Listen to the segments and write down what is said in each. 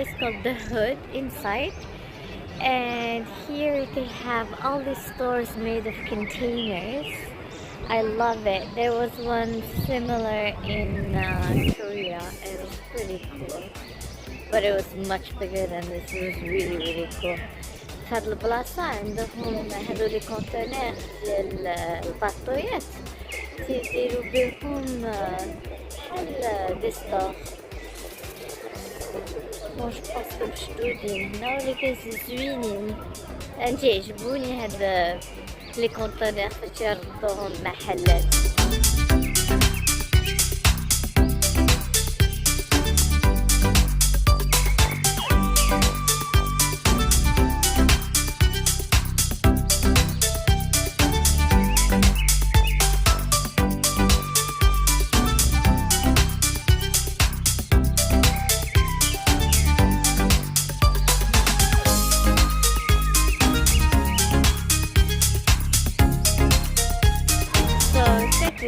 place called The Hood inside, and here they have all these stores made of containers. I love it. There was one similar in Korea. It was pretty cool, but it was much bigger than this. It was really really cool. في هاد البلاصة عندهم هادو لي كونتينر ديال الباطويات تيديرو بيهم بحال دي ستور. جو بونسكو مشدودين هنا ولكن زوينين. انا تيعجبوني هاد لي كونتينر فاش يردوهم محلات.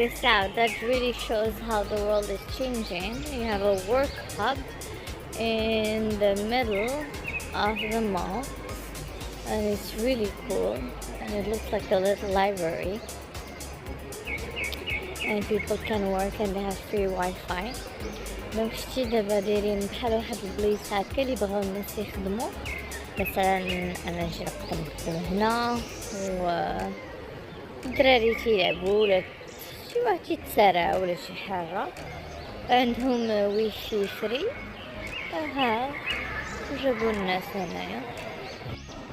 This out, that really shows how the world is changing. You have a work hub in the middle of the mall, and it's really cool, and it looks like a little library, and people can work and they have free Wi-Fi. دونك شتي دابا دايرين بحال واحد البليص هكا اللي بغاو الناس يخدموا. مثلا انا جي نخدم هنا والدراري تيلعبوا ولا شي واحد يتسارع ولا شي حاجه. عندهم ويفي فري ها وجابوا الناس هنايا.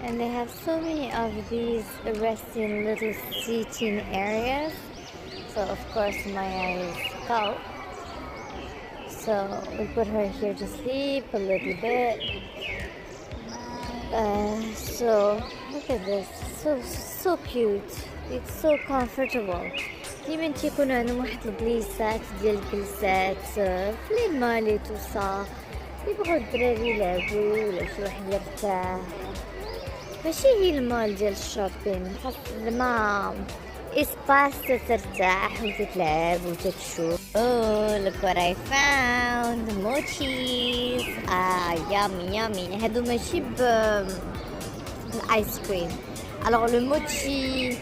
And they have so many of these resting little seating areas, so of course Maya is cold, so we put her here to sleep a little bit. So look at this, so cute, it's so comfortable. ديما تيكونوا عندهم واحد البليسات ديال الجلسات في لي مالي توصا يبغوا الدراري يلعبوا ولا شي واحد يرتاح. ماشي هي المول ديال الشوبين، خاص زعما اسباس ترتاح وتتلعب وتتشوف. look what I found, mochis. yummy. هادو ماشي بالايس كريم. alors le mochi.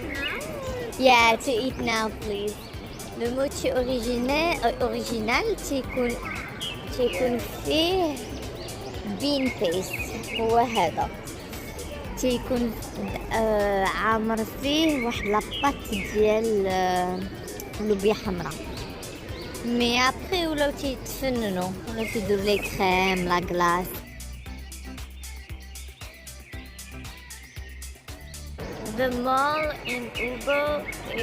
Yeah, to eat now, please. Le mochi original تيكون فيه bean paste. هو هذا تيكون عامر فيه واحد لاباط ديال لوبيا حمراء. مي ابري ولاو تيتفننوا ولا تيديروا لي كريم لا غلاس. The mall in Ubo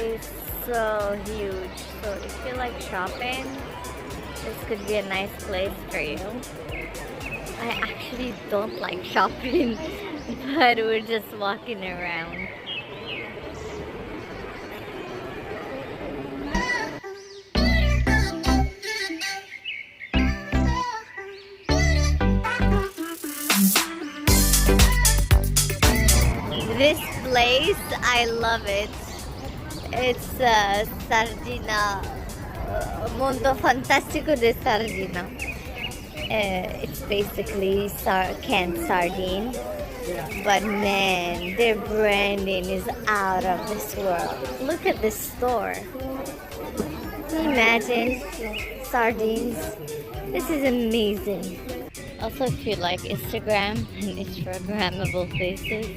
is so huge, so if you like shopping, this could be a nice place for you. I actually don't like shopping, but we're just walking around. This place, I love it. It's Sardina, Mondo Fantastico de Sardina. It's basically canned sardine, but man, their branding is out of this world. Look at this store. Can you imagine sardines? This is amazing. Also, if you like Instagram and Instagrammable places,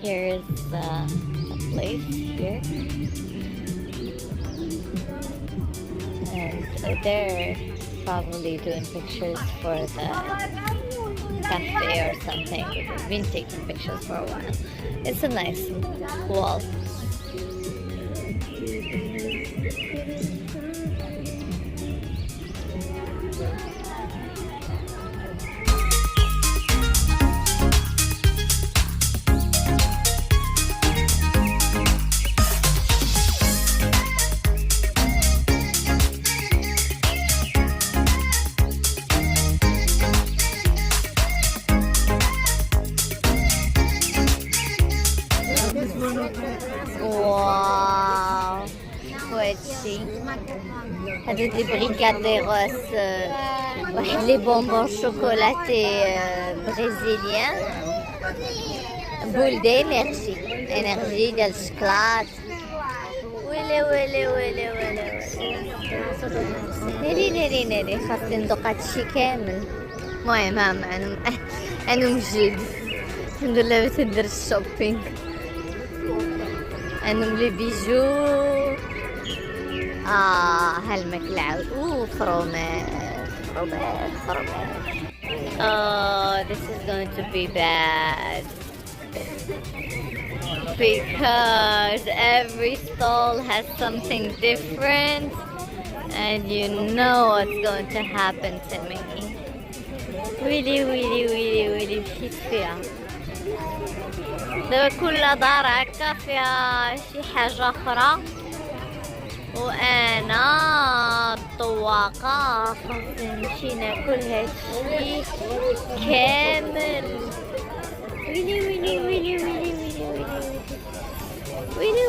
here is a place here, and they're probably doing pictures for the cafe or something. They've been taking pictures for a while. It's a nice wall. هادو دي بريكاديروس واحد لي بونبون شوكولاتي بريزيليان بول دي انرجي ديال الشكلاط. ويلي ويلي ويلي ويلي ناري خاصني ندوق هادشي كامل. المهم انا موجود الحمد لله باش ندير الشوبينغ. انا لي بيجو هالماكلة عاود فرومات. This is going to be bad because every stall has something different and you know what's going to happen to me. ويلي مشيت فيها دابا. كل دار هكا فيها شي حاجة أخرى، وأنا الطواقة خاصني نمشي ناكل هادشي كامل. ويلي